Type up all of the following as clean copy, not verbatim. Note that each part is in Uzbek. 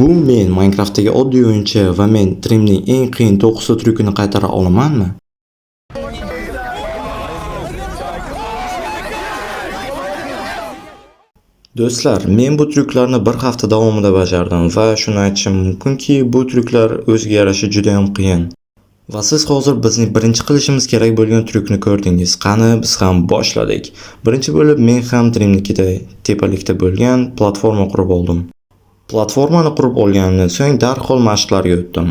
Bu men Minecraftdagi oddiy o'yinchi va men Dreamning eng qiyin 9 ta tryukini qaytara olamanmi? Do'stlar, men bu tryuklarni bir hafta davomida bajardim va shuni aytishim mumkinki, bu tryuklar o'ziga yarasha juda ham qiyin. Va siz hozir bizning birinchi qilishimiz kerak bo'lgan tryukni ko'rdingiz. Qani, biz ham boshladik. Birinchi bo'lib men ham Dreamnikida tepalikda bo'lgan platforma qurib oldim. Platformani qurib olganimdan so'ng darhol mashqlarga o'tdim.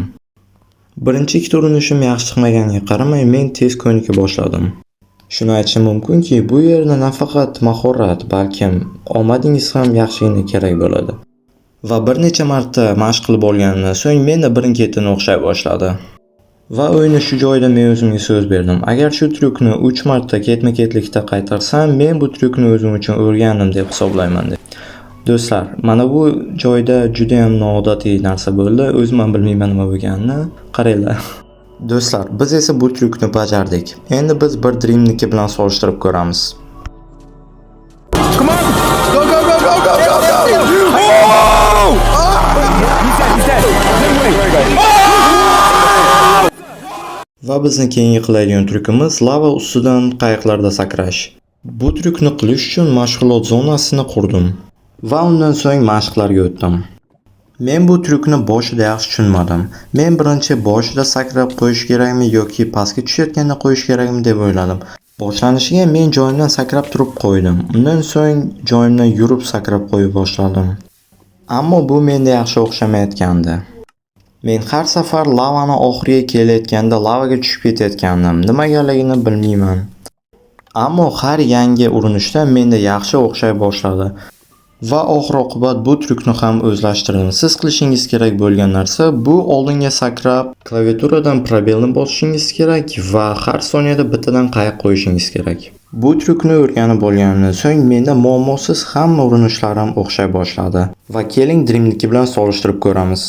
Birinchi ikkita urinishim yaxshi chiqmaganiga qaramay, men tez ko'nika boshladim. Shuni aytishim mumkinki, bu yerda nafaqat mahorat, balkim omadingiz ham yaxshigina kerak bo'ladi. Va bir necha marta mashq qilib olganimdan so'ng menda birin-ketin o'xshay boshladi. Va o'yinni shu joyda men o'zimga so'z berdim. Agar shu tryukni 3 marta ketma-ketlikda qaytarsam, men bu tryukni o'zim uchun o'rgandim deb hisoblayman. Do'stlar, mana bu joyda juda ham noodatiy narsa bo'ldi. O'zim ham bilmayman nima bo'lganini. Qaranglar. Do'stlar, biz esa bu tryukni bajardik. Endi biz bir Dreamniki bilan solishtirib ko'ramiz. Come on! Go, go, go, go, go, go, go! Oh! He's dead. Va bizni keyingi qiladigan tryukimiz lava ustidan qayiqlarda sakrash. Bu tryukni qilish uchun mashg'ulot zonasini qurdim va undan so'ng mashqlarga o'tdim. Men bu tryukni boshida yaxshi tushunmadim. Men birinchi boshida sakrab qo'yish kerakmi yoki pastga tushayotganda qo'yish kerakmi deb o'yladim. Boshlanishiga men joyimdan sakrab turib qo'ydim. Undan so'ng joyimdan yurib sakrab qo'ya boshladim. Ammo bu menda yaxshi o'xshamayotgandi. Men har safar lavani oxiriga kelayotganda lavaga tushib ketayotgandim. Nimagaligini bilmayman. Ammo har yangi urinishda menda yaxshi o'xshay boshladi. Va oxir-oqibat bu tryukni ham o'zlashtirdim. Siz qilishingiz kerak bo'lgan narsa bu oldinga sakrab, klaviaturadan probelni bosishingiz kerak va har soniyada bittadan qayiq qo'yishingiz kerak. Bu tryukni o'rganib bo'lganimdan so'ng menda muammosiz hamma urinishlarim o'xshay boshladi. Va keling Dreamniki bilan solishtirib ko'ramiz.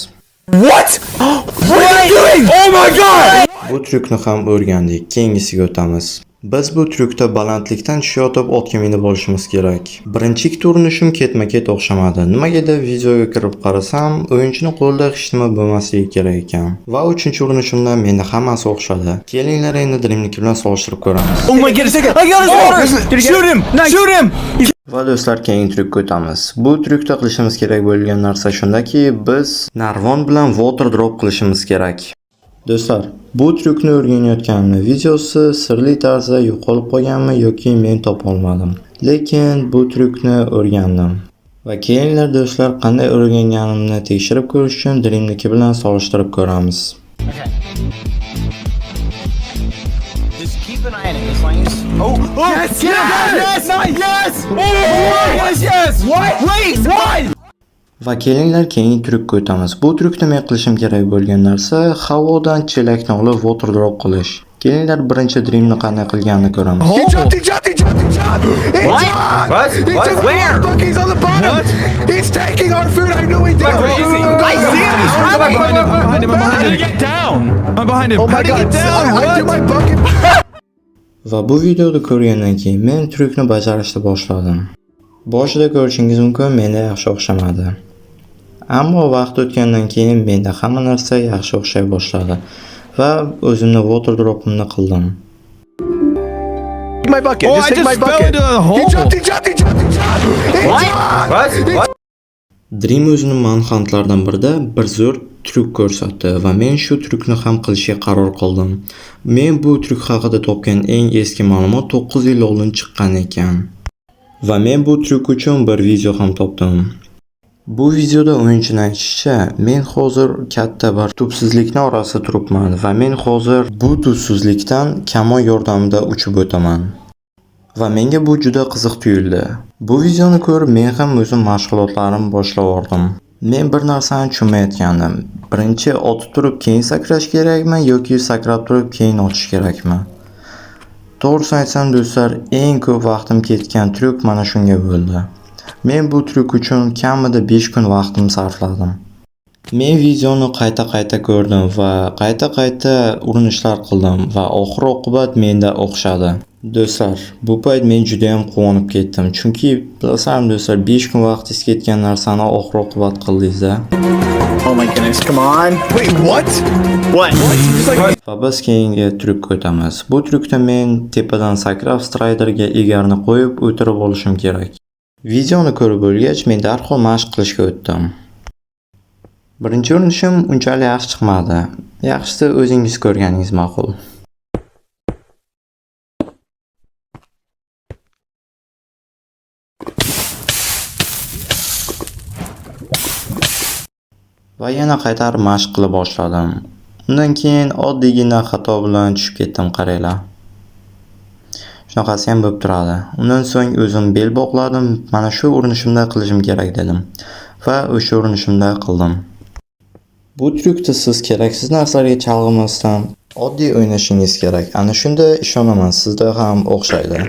What? What are you doing? Oh my god! Bu tryukni ham o'rgandik. Keyingisiga o'tamiz. Biz bu tryukda balandlikdan tushayotib otga minib olishimiz kerak. Birinchi ikkita urinishim ketma-ket o'xshamadi. Nimagadir videoga kirib qarasam, o'yinchining qo'lida hech nima bo'lmasligi kerak ekan. Va uchinchi urinishimda menda hammasi o'xshadi. Kelinglar endi Dreamniki bilan solishtirib ko'ramiz. Oh my god, I got his water! Shoot him! Shoot him! Va do'stlar, keyingi tryukka o'tamiz. Bu tryukda qilishimiz kerak bo'lgan narsa shundaki, biz narvon bilan water drop qilishimiz kerak. Do'stlar, bu tryukni o'rganayotganimni videosi sirli tarzda yo'qolib qolganmi yoki men topa olmadim. Lekin bu tryukni o'rgandim. Va kelinglar do'stlar, qanday o'rganganimni tekshirib ko'rish uchun Dreamniki bilan solishtirib ko'ramiz. Just keep an eye on it. As long as... Oh, yes, yes, yes, yes! Yes, yes! What? Wait, what? Va kelinglar keyingi tryukka o'tamiz. Bu tryukda men qilishim kerak bo'lgan narsa havodan chelakni olib water drop qilish. Kelinglar birinchi Dreamni qanday qilganini ko'ramiz. He jumped! He jumped! What? What? Where? Look, he's on the bottom! What? He's taking our food! I know he did! I see him! He's I'm running behind him! How did he get down? I'm behind him. Oh my How did he god! get down? I do my What? bucket! Va bu videoni ko'rgandan keyin men tryukni bajarishni boshladim. Boshida ko'rishingiz mumkin, menda yaxshi o'xshamadi. Ammo vaqt o'tgandan keyin menda hamma narsa yaxshi o'xshay boshladi va o'zimni water dropimni qildim. My bucket! Oh, just I take just my fell bucket! into a hole. He jumped! What? Dream o'zining manhuntlardan birida bir zo'r tryuk ko'rsatdi va men shu tryukni ham qilishga qaror qildim. Men bu tryuk haqida topgan eng eski ma'lumot 9 yil oldin chiqqan ekan. Va men bu tryuk uchun bir video ham topdim. Bu videoda o'yinchining aytishicha, men hozir katta bir tubsizlikni orasida turibman va men hozir bu tubsizlikdan kamon yordamida uchib o'taman. Va menga bu juda qiziq tuyuldi. Bu videoni ko'rib men ham o'zim mashg'ulotlarimni boshlab yubordim. Men bir narsani tushunmayotgandim. Birinchi otib turib keyin sakrash kerakmi yoki sakrab turib keyin otish kerakmi? To'g'risini aytsam do'stlar, eng ko'p vaqtim ketgan tryuk mana shunga bo'ldi. Men bu tryuk uchun kamida 5 kun vaqtim sarfladim. Men videoni qayta ko'rdim va qayta urinishlar qildim va oxir oqibat menda o'xshadi. Do'stlar, bu payt men juda ham quvonib ketdim, chunki bilasizmi do'stlar, 5 kun vaqtingiz ketgan narsani oxir oqibat qildingiz-a. Oh my goodness, come on. Wait, what? What? Va biz keyingi tryukka o'tamiz. Bu tryukda men tepadan sakrab striderga egarni qo'yib o'tirib olishim kerak. Videoni ko'rib bo'lgach, men darhol mashq qilishga o'tdim. Birinchi urinishim unchalik yaxshi chiqmadi. Yaxshisi o'zingiz ko'rganingiz ma'qul. Va yana qaytarib mashq qila boshladim. Undan keyin oddiygina xato bilan tushib ketdim, qaranglar. Shunaqasi ham bo'lib turadi. Undan so'ng o'zim bel bog'ladim. Mana shu urinishimda qilishim kerak dedim va o'sha urinishimda qildim. Bu tryukda siz keraksiz narsalarga chalg'imasdan oddiy o'ynashingiz kerak. Ana shunda ishonaman, sizda ham o'xshaydi.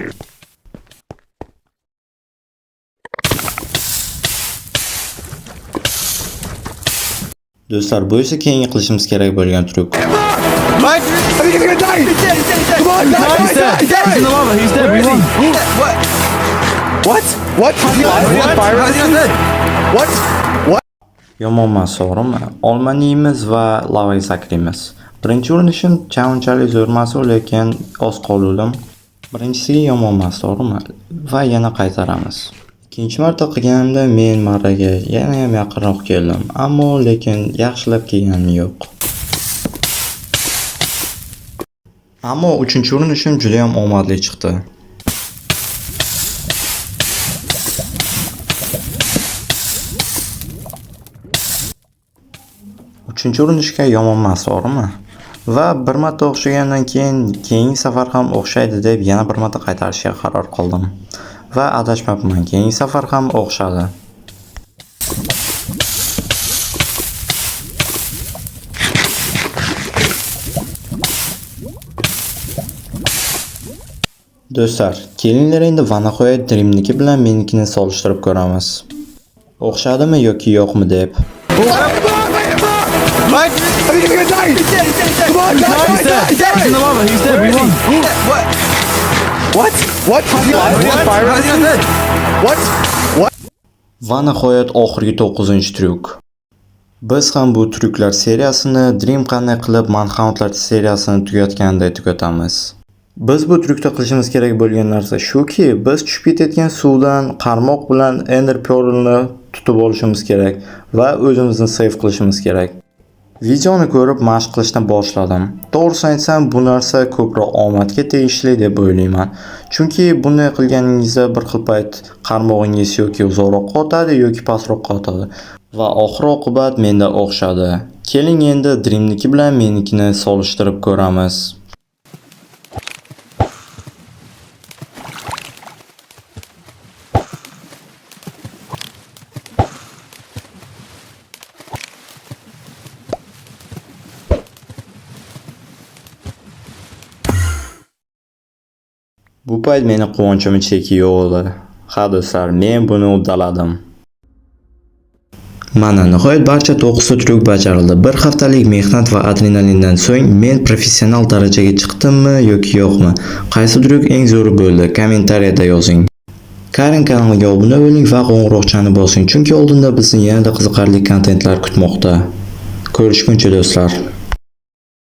Do'stlar, bu esa keyingi qilishimiz kerak bo'lgan tryuk. What? I think he's gonna die. He's dead. Come on, He's dead. He's in the lava. He's dead. We won. What? What? What? Is he alive? Is he on fire? How's he not dead? What? What? Yomonmas, to'g'rimi? Olmani yeymiz va lavaga sakraymiz. Birinchi urinishim unchalik zo'r emas, lekin oz qoldim. Birinchisiga yomonmas, to'g'rimi? Va yana qaytaramiz. Ikkinchi marta qilganimda men marraga yana ham yaqinroq keldim, ammo lekin yaxshilab kelganim yo'q. Ammo uchinchi urinishim juda ham omadli chiqdi. Uchinchi urinishga yomon emas, to'g'rimi? Va bir marta o'xshagandan keyin keyingi safar ham o'xshaydi deb yana bir marta qaytarishga qaror qildim. Va adashmabman, keyingi safar ham o'xshadi. Do'stlar, kelinglar endi Vanahoya Dreamniki bilan menikini solishtirib ko'ramiz. O'xshadimi yoki yo'qmi deb. What? I think he's gonna die. He's dead. Come on, He's dead. He's in the lava. He's dead. We won. What? What? What? Is he alive? Is he on fire? How's he not dead? What? What? Va nihoyat oxirgi 9-tryuk. Biz ham bu tryuklar seriyasini Dream qanday qilib Manhuntlar seriyasini tugatganda tugatamiz. Biz bu tryukda qilishimiz kerak bo'lgan narsa shuki, biz tushib ketayotgan suvdan qarmoq bilan Ender Pearl'ni tutib olishimiz kerak va o'zimizni save qilishimiz kerak. Videoni ko'rib mashq qilishdan boshladim. To'g'risini aytsam, bu narsa ko'proq omadga tegishli deb o'ylayman. Chunki bunday qilganingizda bir xil payt qarmog'ingiz yoki uzoqroqqa o'tadi yoki pastroqqa o'tadi va oxir oqibat menda o'xshadi. Keling endi Dreamniki bilan menikini solishtirib ko'ramiz. Bu payt meni quvonchim cheki yo'q edi. Ha do'stlar, men buni uddaladim. Mana nihoyat barcha 9 tryuk bajarildi. Bir haftalik mehnat va adrenalindan so'ng men professional darajaga chiqdimmi yoki yo'qmi? Qaysi tryuk eng zo'ri bo'ldi? Kommentariyada yozing. Karin kanaliga obuna bo'ling va qo'ng'iroqchani bosing, chunki oldinda bizni yanada qiziqarli kontentlar kutmoqda. Ko'rishguncha do'stlar.